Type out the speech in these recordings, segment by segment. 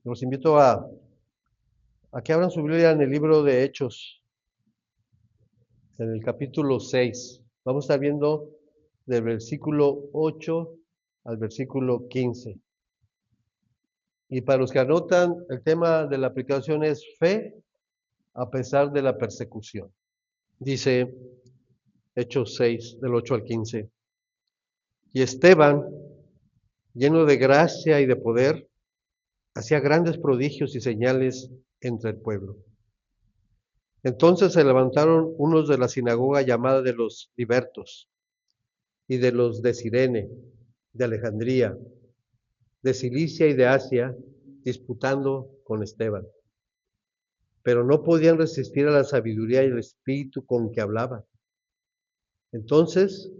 Los invito a que abran su Biblia en el libro de Hechos, en el capítulo 6. Vamos a estar viendo del versículo 8 al versículo 15. Y para los que anotan, el tema de la aplicación es fe a pesar de la persecución. Dice Hechos 6, del 8 al 15. Y Esteban, lleno de gracia y de poder, hacía grandes prodigios y señales entre el pueblo. Entonces se levantaron unos de la sinagoga llamada de los libertos y de los de Cirene, de Alejandría, de Cilicia y de Asia, disputando con Esteban. Pero no podían resistir a la sabiduría y el espíritu con que hablaba. Entonces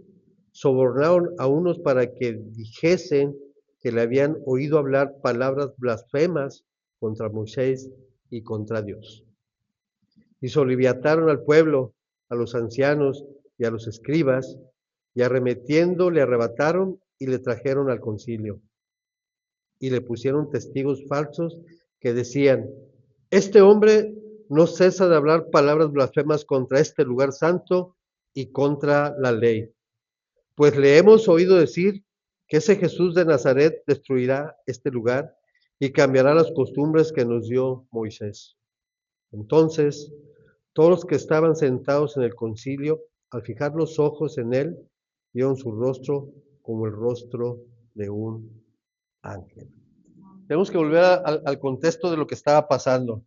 sobornaron a unos para que dijesen que le habían oído hablar palabras blasfemas contra Moisés y contra Dios. Y soliviataron al pueblo, a los ancianos y a los escribas, y arremetiendo le arrebataron y le trajeron al concilio. Y le pusieron testigos falsos que decían, este hombre no cesa de hablar palabras blasfemas contra este lugar santo y contra la ley. Pues le hemos oído decir que ese Jesús de Nazaret destruirá este lugar y cambiará las costumbres que nos dio Moisés. Entonces, todos los que estaban sentados en el concilio, al fijar los ojos en él, vieron su rostro como el rostro de un ángel. Tenemos que volver al contexto de lo que estaba pasando.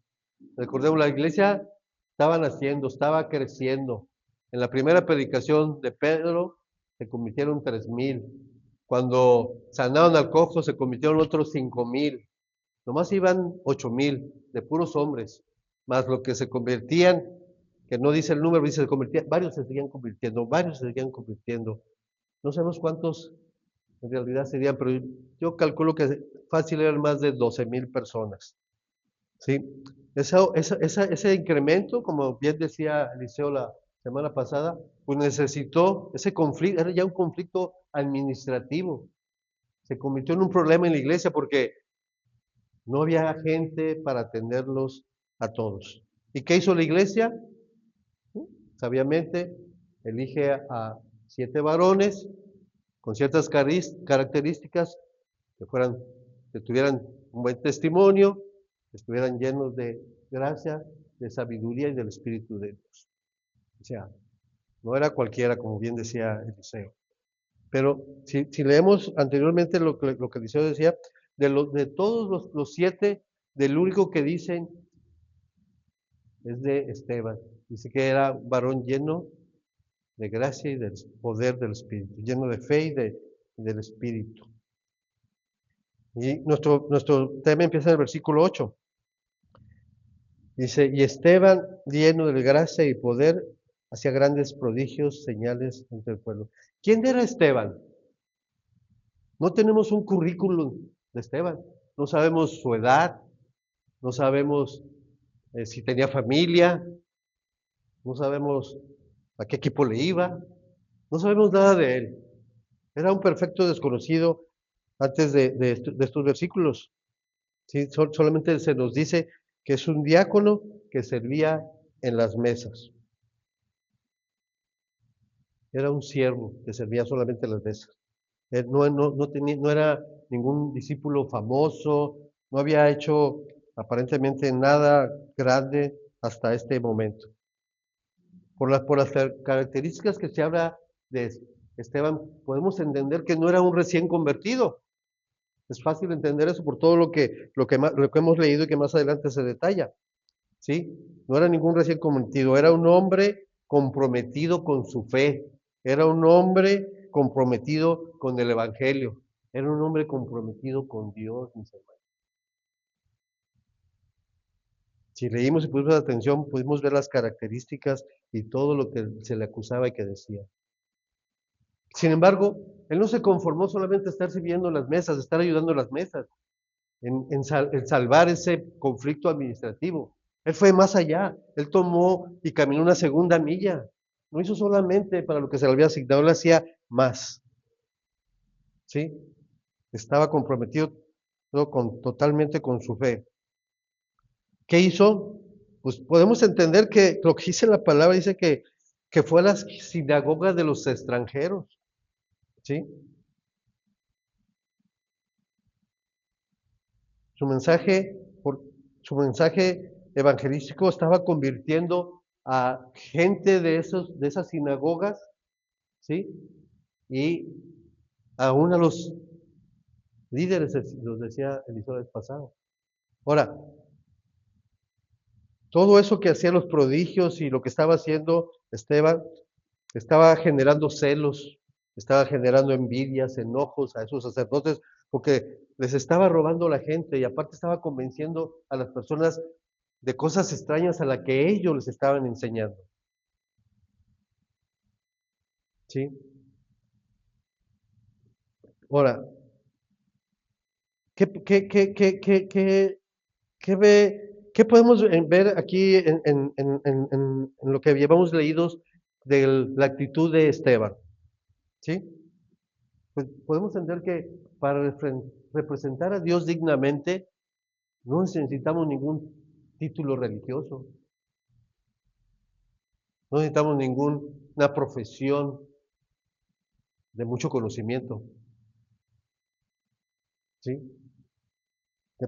Recordemos, la iglesia estaba naciendo, estaba creciendo. En la primera predicación de Pedro se convirtieron 3,000. Cuando sanaron al cojo se convirtieron otros 5,000. Nomás iban 8,000 de puros hombres, más lo que se convertían, que no dice el número, dice se convertían, varios se seguían convirtiendo, varios se seguían convirtiendo. No sabemos cuántos en realidad serían, pero yo calculo que fácil eran más de 12,000 personas. ¿Sí? Ese incremento, como bien decía Eliseo la semana pasada, pues necesitó ese conflicto, era ya un conflicto administrativo. Se convirtió en un problema en la iglesia porque no había gente para atenderlos a todos. ¿Y qué hizo la iglesia? Sabiamente elige a 7 varones con ciertas características que tuvieran un buen testimonio, que estuvieran llenos de gracia, de sabiduría y del Espíritu de Dios. O sea, no era cualquiera, como bien decía Eliseo. Pero si leemos anteriormente lo que Eliseo decía, de todos los 7, del único que dicen es de Esteban. Dice que era un varón lleno de gracia y del poder del Espíritu, lleno de fe y del Espíritu. Y nuestro tema empieza en el versículo 8. Dice, y Esteban, lleno de gracia y poder, hacía grandes prodigios, señales entre el pueblo. ¿Quién era Esteban? No tenemos un currículum de Esteban. No sabemos su edad, no sabemos si tenía familia, no sabemos a qué equipo le iba, no sabemos nada de él. Era un perfecto desconocido antes de estos versículos. ¿Sí? Solamente se nos dice que es un diácono que servía en las mesas. Era un siervo que servía solamente en las mesas. No era ningún discípulo famoso, no había hecho aparentemente nada grande hasta este momento. Por las características que se habla de Esteban, podemos entender que no era un recién convertido. Es fácil entender eso por todo lo que hemos leído y que más adelante se detalla. ¿Sí? No era ningún recién convertido, era un hombre comprometido con su fe, era un hombre comprometido con el Evangelio, era un hombre comprometido con Dios, mis hermanos. Si leímos y pusimos atención, pudimos ver las características y todo lo que se le acusaba y que decía. Sin embargo, él no se conformó solamente a estar sirviendo las mesas, a estar ayudando a las mesas, en salvar ese conflicto administrativo. Él fue más allá, él tomó y caminó una segunda milla. No hizo solamente para lo que se le había asignado, él hacía más. ¿Sí? Estaba comprometido ¿no? Totalmente con su fe. ¿Qué hizo? Pues podemos entender que lo que dice la palabra dice que fue a las sinagogas de los extranjeros, ¿sí? Su mensaje, su mensaje evangelístico estaba convirtiendo a gente de esas sinagogas, ¿sí? Y aún a los líderes, los decía Elizabeth pasado. Ahora, todo eso que hacía los prodigios y lo que estaba haciendo Esteban, estaba generando celos, estaba generando envidias, enojos a esos sacerdotes, porque les estaba robando la gente y aparte estaba convenciendo a las personas de cosas extrañas a las que ellos les estaban enseñando. ¿Sí? Ahora, ¿qué podemos ver aquí en lo que llevamos leídos de la actitud de Esteban? ¿Sí? Pues podemos entender que para representar a Dios dignamente no necesitamos ningún título religioso, no necesitamos ninguna profesión de mucho conocimiento, ¿sí?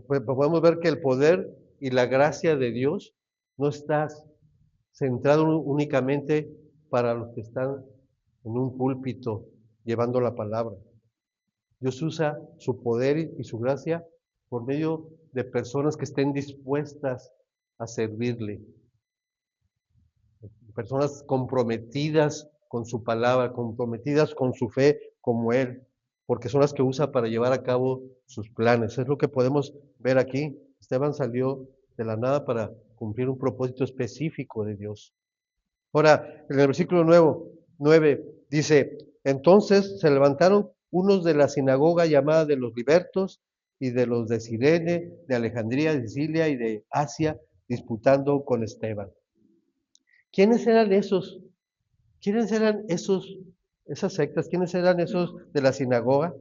Podemos ver que el poder y la gracia de Dios no está centrado únicamente para los que están en un púlpito llevando la palabra. Dios usa su poder y su gracia por medio de personas que estén dispuestas a servirle, personas comprometidas con su palabra, comprometidas con su fe como Él, porque son las que usa para llevar a cabo sus planes. Es lo que podemos ver aquí. Esteban salió de la nada para cumplir un propósito específico de Dios. Ahora, en el versículo 9 dice, entonces se levantaron unos de la sinagoga llamada de los libertos y de los de Cirene, de Alejandría, de Sicilia y de Asia, disputando con Esteban. ¿Quiénes eran esos? ¿Quiénes eran esas sectas? ¿Quiénes eran esos de la sinagoga?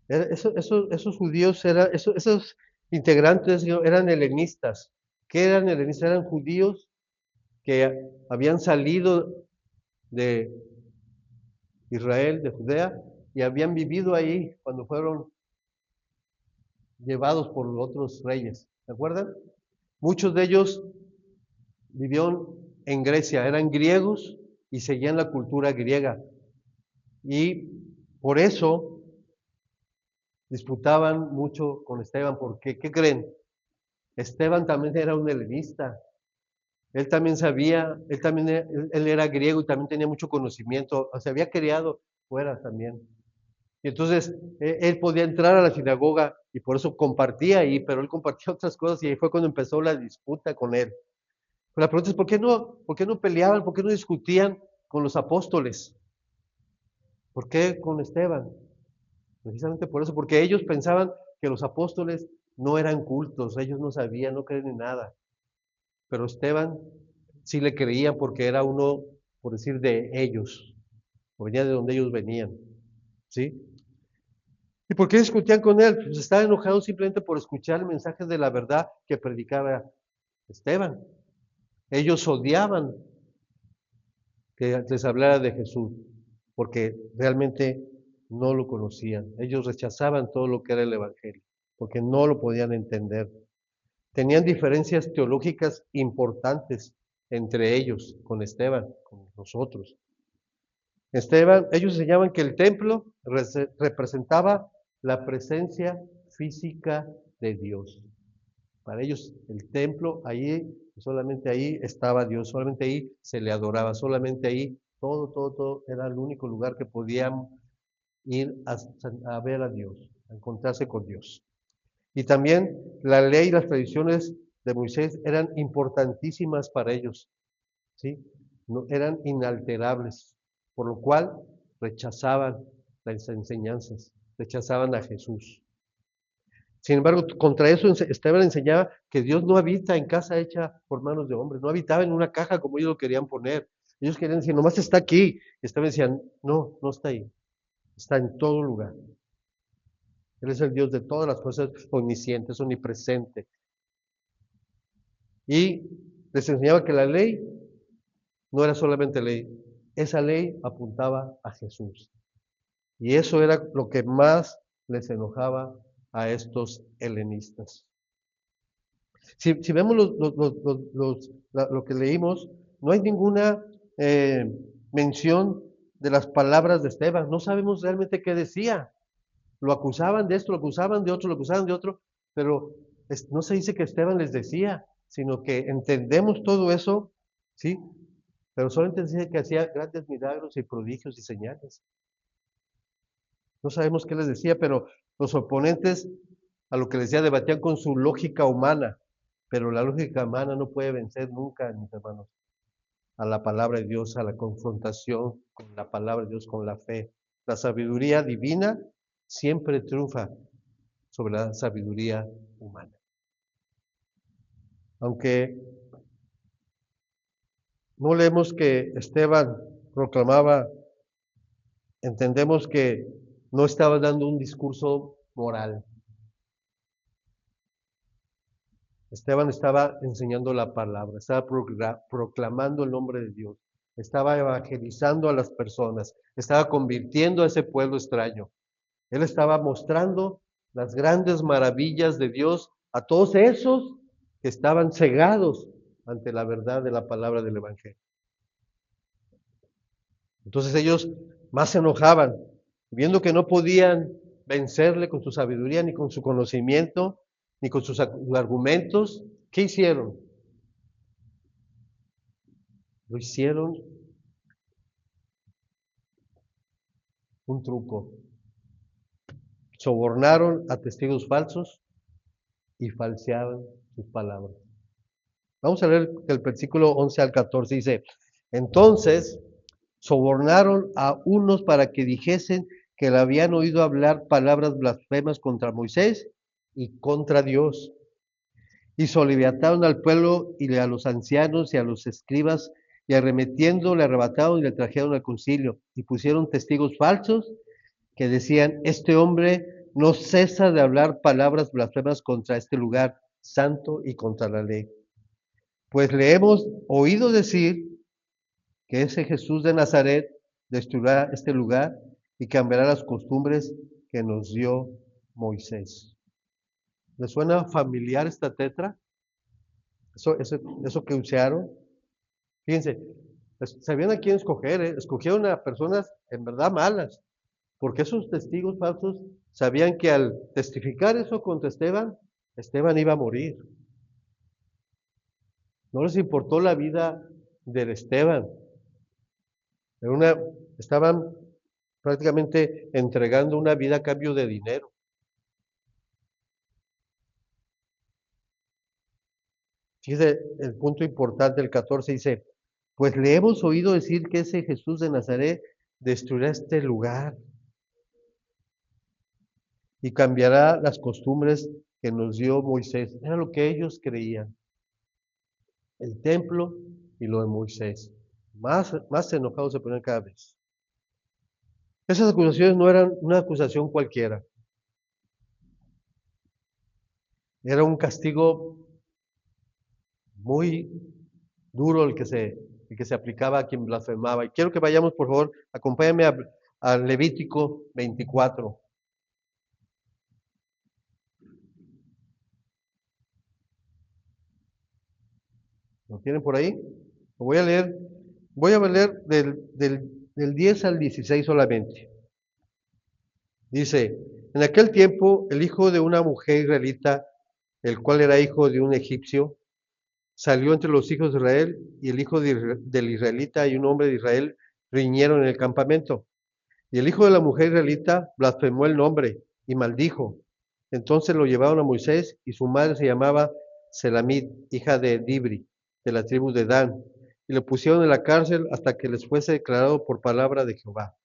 Esos judíos, esos integrantes eran helenistas. ¿Qué eran helenistas? Eran judíos que habían salido de Israel, de Judea, y habían vivido ahí cuando fueron llevados por otros reyes. ¿Se acuerdan? Muchos de ellos vivieron en Grecia, eran griegos y seguían la cultura griega. Y por eso disputaban mucho con Esteban, porque, ¿qué creen? Esteban también era un helenista. Él también sabía, él era griego y también tenía mucho conocimiento, se había criado fuera también. Y entonces él podía entrar a la sinagoga y por eso compartía ahí, pero él compartía otras cosas y ahí fue cuando empezó la disputa con él. Pero la pregunta es, por qué no peleaban, por qué no discutían con los apóstoles? ¿Por qué con Esteban? Precisamente por eso, porque ellos pensaban que los apóstoles no eran cultos, ellos no sabían, no creen en nada. Pero Esteban sí le creían porque era uno, por decir, de ellos, o venía de donde ellos venían. ¿Sí? ¿Y por qué discutían con él? Pues estaban enojados simplemente por escuchar el mensaje de la verdad que predicaba Esteban. Ellos odiaban que les hablara de Jesús, porque realmente no lo conocían. Ellos rechazaban todo lo que era el Evangelio, porque no lo podían entender. Tenían diferencias teológicas importantes entre ellos, con Esteban, con nosotros. Esteban, ellos enseñaban que el templo representaba la presencia física de Dios. Para ellos el templo, ahí, solamente ahí estaba Dios, solamente ahí se le adoraba, solamente ahí, todo era el único lugar que podían ir a ver a Dios, a encontrarse con Dios. Y también la ley y las tradiciones de Moisés eran importantísimas para ellos, ¿sí? No, eran inalterables, por lo cual rechazaban las enseñanzas, rechazaban a Jesús. Sin embargo, contra eso Esteban enseñaba que Dios no habita en casa hecha por manos de hombres, no habitaba en una caja como ellos lo querían poner. Ellos querían decir, nomás está aquí. Esteban decía, no, no está ahí, está en todo lugar. Él es el Dios de todas las cosas, omnisciente, es omnipresente. Y les enseñaba que la ley no era solamente ley, esa ley apuntaba a Jesús. Y eso era lo que más les enojaba a estos helenistas. Si vemos lo que leímos, no hay ninguna mención de las palabras de Esteban. No sabemos realmente qué decía. Lo acusaban de esto, lo acusaban de otro, lo acusaban de otro, pero no se dice que Esteban les decía, sino que entendemos todo eso, ¿sí? Pero solamente dice que hacía grandes milagros y prodigios y señales. No sabemos qué les decía, pero los oponentes a lo que les decía debatían con su lógica humana, pero la lógica humana no puede vencer nunca, mis hermanos, a la palabra de Dios, a la confrontación con la palabra de Dios, con la fe. La sabiduría divina siempre triunfa sobre la sabiduría humana. Aunque no leemos que Esteban proclamaba, entendemos que no estaba dando un discurso moral. Esteban estaba enseñando la palabra, estaba proclamando el nombre de Dios, estaba evangelizando a las personas, estaba convirtiendo a ese pueblo extraño. Él estaba mostrando las grandes maravillas de Dios a todos esos que estaban cegados ante la verdad de la palabra del Evangelio. Entonces ellos más se enojaban, viendo que no podían vencerle con su sabiduría, ni con su conocimiento, ni con sus argumentos. ¿Qué hicieron? Lo hicieron un truco. Sobornaron a testigos falsos y falseaban sus palabras. Vamos a leer el versículo 11 al 14. Dice, entonces sobornaron a unos para que dijesen que le habían oído hablar palabras blasfemas contra Moisés y contra Dios. Y soliviantaron al pueblo y a los ancianos y a los escribas, y arremetiendo le arrebataron y le trajeron al concilio, y pusieron testigos falsos que decían, este hombre no cesa de hablar palabras blasfemas contra este lugar santo y contra la ley. Pues le hemos oído decir que ese Jesús de Nazaret destruirá este lugar y cambiará las costumbres que nos dio Moisés. ¿Le suena familiar esta tetra? Eso que usaron. Fíjense, sabían a quién escoger, ¿eh? Escogieron a personas en verdad malas, porque esos testigos falsos sabían que al testificar eso contra Esteban, Esteban iba a morir. No les importó la vida del Esteban. Estaban prácticamente entregando una vida a cambio de dinero. Fíjese el punto importante del 14 dice, pues le hemos oído decir que ese Jesús de Nazaret destruirá este lugar y cambiará las costumbres que nos dio Moisés. Era lo que ellos creían. El templo y lo de Moisés. Más enojados se ponían cada vez. Esas acusaciones no eran una acusación cualquiera. Era un castigo muy duro el que se aplicaba a quien blasfemaba. Y quiero que vayamos, por favor, acompáñame a Levítico 24. ¿Lo tienen por ahí? Lo voy a leer del 10 al 16 solamente. Dice, en aquel tiempo el hijo de una mujer israelita, el cual era hijo de un egipcio, salió entre los hijos de Israel y el hijo del israelita y un hombre de Israel riñeron en el campamento. Y el hijo de la mujer israelita blasfemó el nombre y maldijo. Entonces lo llevaron a Moisés y su madre se llamaba Selamit, hija de Dibri, de la tribu de Dan. Y lo pusieron en la cárcel hasta que les fuese declarado por palabra de Jehová.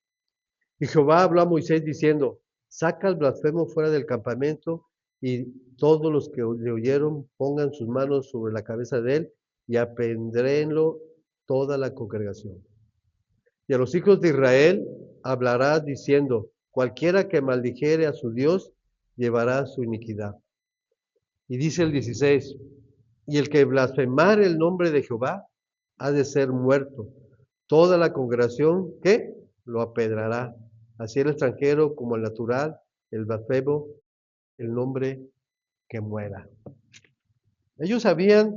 Y Jehová habló a Moisés diciendo, saca al blasfemo fuera del campamento y todos los que le oyeron pongan sus manos sobre la cabeza de él y apedréenlo toda la congregación. Y a los hijos de Israel hablará diciendo, cualquiera que maldijere a su Dios, llevará su iniquidad. Y dice el 16, y el que blasfemare el nombre de Jehová ha de ser muerto. Toda la congregación, ¿qué? Lo apedrará. Así el extranjero como el natural, el blasfemo, el nombre que muera. Ellos sabían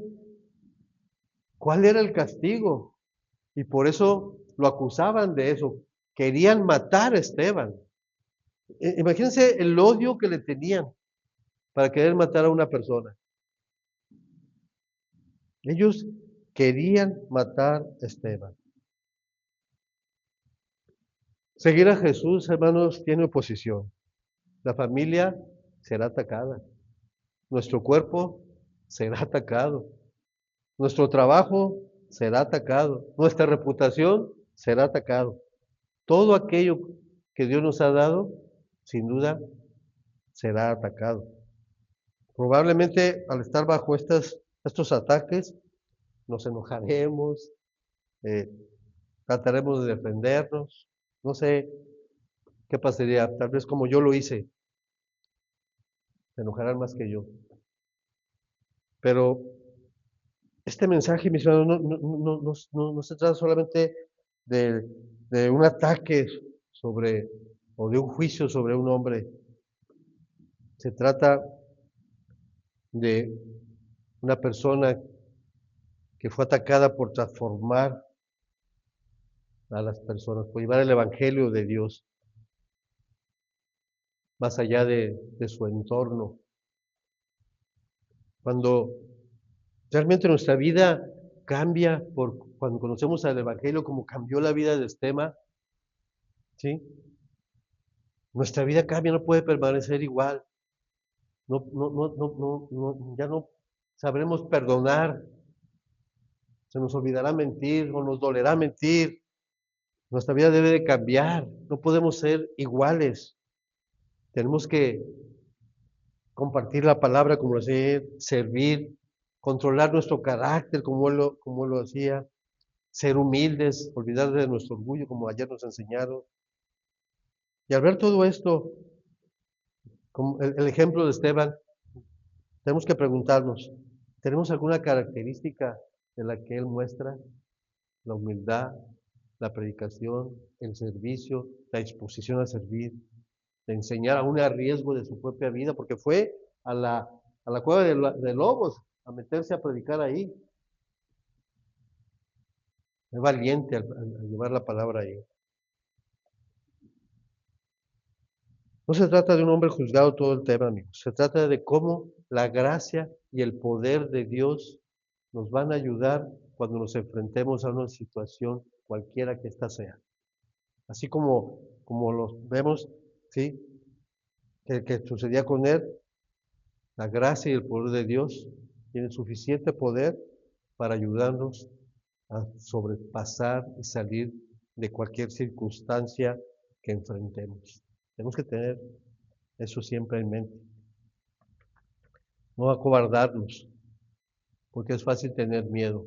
cuál era el castigo y por eso lo acusaban de eso. Querían matar a Esteban. Imagínense el odio que le tenían para querer matar a una persona. Ellos querían matar a Esteban. Seguir a Jesús, hermanos, tiene oposición. La familia será atacada. Nuestro cuerpo será atacado. Nuestro trabajo será atacado. Nuestra reputación será atacado. Todo aquello que Dios nos ha dado, sin duda, será atacado. Probablemente al estar bajo estos ataques, nos enojaremos, eh, trataremos de defendernos, no sé qué pasaría, tal vez como yo lo hice, se enojarán más que yo. Pero este mensaje, mis hermanos, no se trata solamente de, de un ataque sobre, o de un juicio sobre un hombre, se trata de una persona que fue atacada por transformar a las personas, por llevar el Evangelio de Dios más allá de su entorno. Cuando realmente nuestra vida cambia cuando conocemos al Evangelio, como cambió la vida de Esteban, ¿sí? Nuestra vida cambia, no puede permanecer igual. Ya no sabremos perdonar, se nos olvidará mentir o nos dolerá mentir. Nuestra vida debe de cambiar, no podemos ser iguales. Tenemos que compartir la palabra como lo hacía, servir, controlar nuestro carácter como él lo hacía, ser humildes, olvidar de nuestro orgullo como ayer nos enseñaron. Y al ver todo esto, como el ejemplo de Esteban, tenemos que preguntarnos, ¿tenemos alguna característica de la que él muestra? La humildad, la predicación, el servicio, la disposición a servir, de enseñar aún a riesgo de su propia vida, porque fue a la cueva de lobos a meterse a predicar ahí. Es valiente al llevar la palabra ahí. No se trata de un hombre juzgado todo el tema, amigos. Se trata de cómo la gracia y el poder de Dios nos van a ayudar cuando nos enfrentemos a una situación cualquiera que ésta sea. Así como los vemos, ¿sí? Que sucedía con él, la gracia y el poder de Dios tienen suficiente poder para ayudarnos a sobrepasar y salir de cualquier circunstancia que enfrentemos. Tenemos que tener eso siempre en mente. No acobardarnos, porque es fácil tener miedo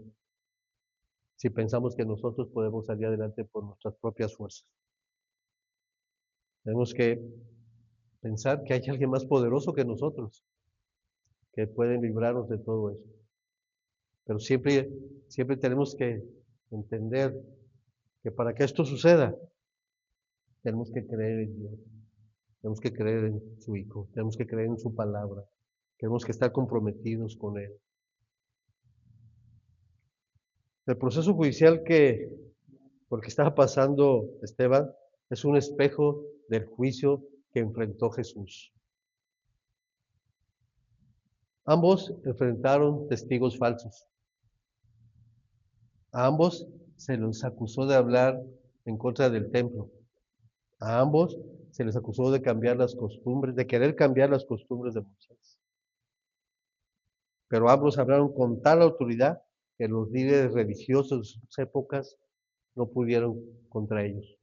si pensamos que nosotros podemos salir adelante por nuestras propias fuerzas. Tenemos que pensar que hay alguien más poderoso que nosotros, que puede librarnos de todo eso. Pero siempre tenemos que entender que para que esto suceda, tenemos que creer en Dios, tenemos que creer en su Hijo, tenemos que creer en su palabra, tenemos que estar comprometidos con Él. El proceso judicial porque estaba pasando Esteban es un espejo del juicio que enfrentó Jesús. Ambos enfrentaron testigos falsos. A ambos se los acusó de hablar en contra del templo. A ambos se les acusó de cambiar las costumbres, de querer cambiar las costumbres de Moisés. Pero ambos hablaron con tal autoridad que los líderes religiosos de sus épocas no pudieron contra ellos.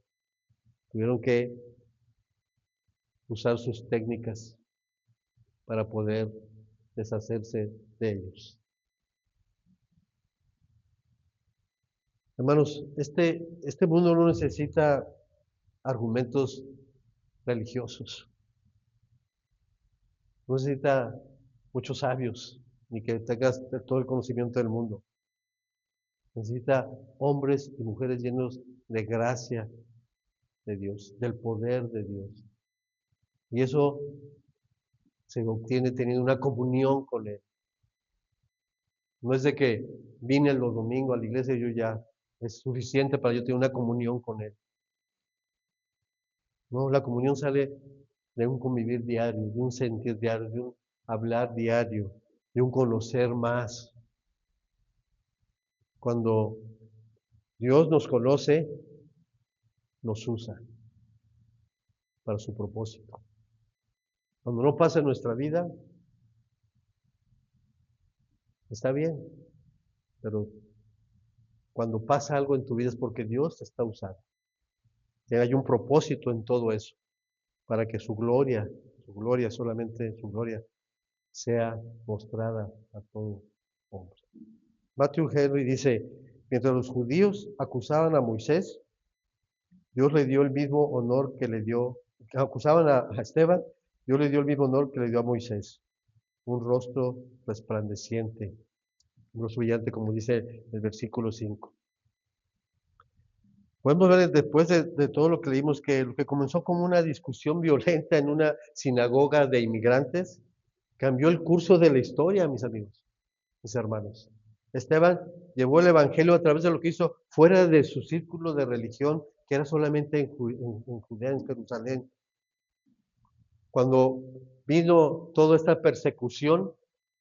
Tuvieron que usar sus técnicas para poder deshacerse de ellos. Hermanos, este mundo no necesita argumentos religiosos. No necesita muchos sabios, ni que tengas todo el conocimiento del mundo. Necesita hombres y mujeres llenos de gracia de Dios, del poder de Dios. Y eso se obtiene teniendo una comunión con Él. No es de que vine los domingos a la iglesia y yo ya es suficiente para yo tener una comunión con Él. No, la comunión sale de un convivir diario, de un sentir diario, de un hablar diario, de un conocer más. Cuando Dios nos conoce, nos usa para su propósito. Cuando no pasa en nuestra vida, está bien, pero cuando pasa algo en tu vida es porque Dios te está usando. Y hay un propósito en todo eso, para que su gloria, solamente su gloria, sea mostrada a todo hombre. Matthew Henry dice, mientras los judíos acusaban a Moisés, Dios le dio el mismo honor que le dio, acusaban a Esteban, Dios le dio el mismo honor que le dio a Moisés, un rostro resplandeciente, un rostro brillante, como dice el versículo 5. Podemos ver después de todo lo que leímos que lo que comenzó como una discusión violenta en una sinagoga de inmigrantes, cambió el curso de la historia, mis amigos, mis hermanos. Esteban llevó el evangelio a través de lo que hizo fuera de su círculo de religión, que era solamente en Judea, en Jerusalén. Cuando vino toda esta persecución,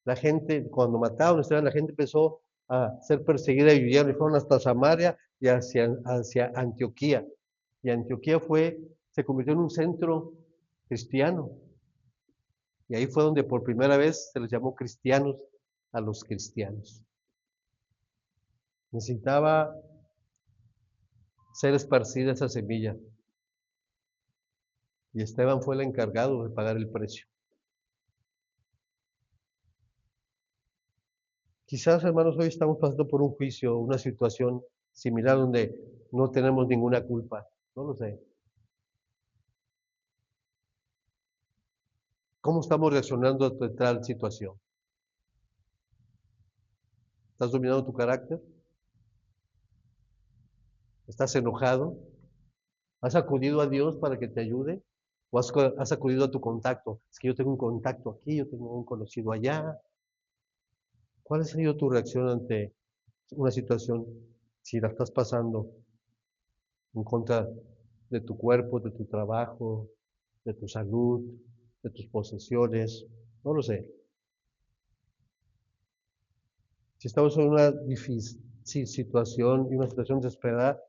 la gente, cuando mataron a Esteban, la gente empezó a ser perseguida y huyeron y fueron hasta Samaria y hacia Antioquía. Y Antioquía se convirtió en un centro cristiano. Y ahí fue donde por primera vez se les llamó cristianos a los cristianos. Necesitaba ser esparcida esa semilla. Y Esteban fue el encargado de pagar el precio. Quizás, hermanos, hoy estamos pasando por un juicio, una situación similar donde no tenemos ninguna culpa. No lo sé. ¿Cómo estamos reaccionando a tal situación? ¿Estás dominando tu carácter? ¿Estás enojado? ¿Has acudido a Dios para que te ayude? ¿O has acudido a tu contacto? Es que yo tengo un contacto aquí, yo tengo un conocido allá. ¿Cuál ha sido tu reacción ante una situación si la estás pasando en contra de tu cuerpo, de tu trabajo, de tu salud, de tus posesiones? No lo sé. Si estamos en una difícil situación y una situación desesperada,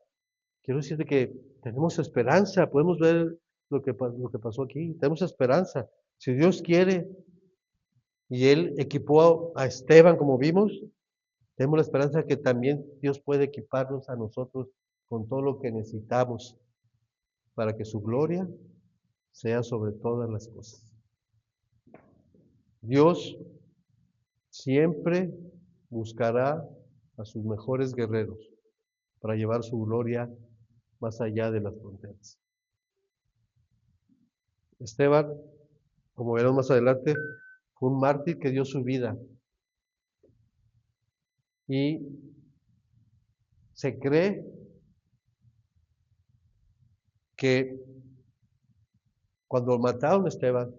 quiero decirte que tenemos esperanza, podemos ver lo que pasó aquí, tenemos esperanza. Si Dios quiere y Él equipó a Esteban como vimos, tenemos la esperanza que también Dios puede equiparnos a nosotros con todo lo que necesitamos para que su gloria sea sobre todas las cosas. Dios siempre buscará a sus mejores guerreros para llevar su gloria más allá de las fronteras. Esteban, como veremos más adelante, fue un mártir que dio su vida y se cree que cuando mataron a Esteban,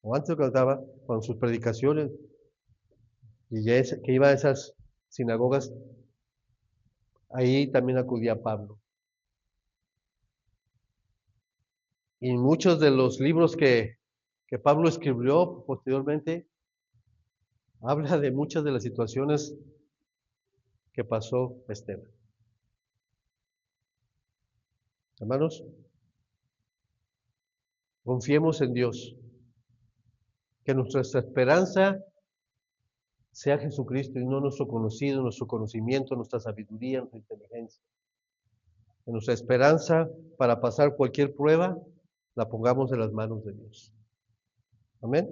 o antes de que mataba, con sus predicaciones, y que iba a esas sinagogas, ahí también acudía Pablo. Y muchos de los libros que Pablo escribió posteriormente, habla de muchas de las situaciones que pasó Esteban. Hermanos, confiemos en Dios, que nuestra esperanza sea Jesucristo y no nuestro conocido, nuestro conocimiento, nuestra sabiduría, nuestra inteligencia. Que nuestra esperanza para pasar cualquier prueba la pongamos en las manos de Dios. Amén.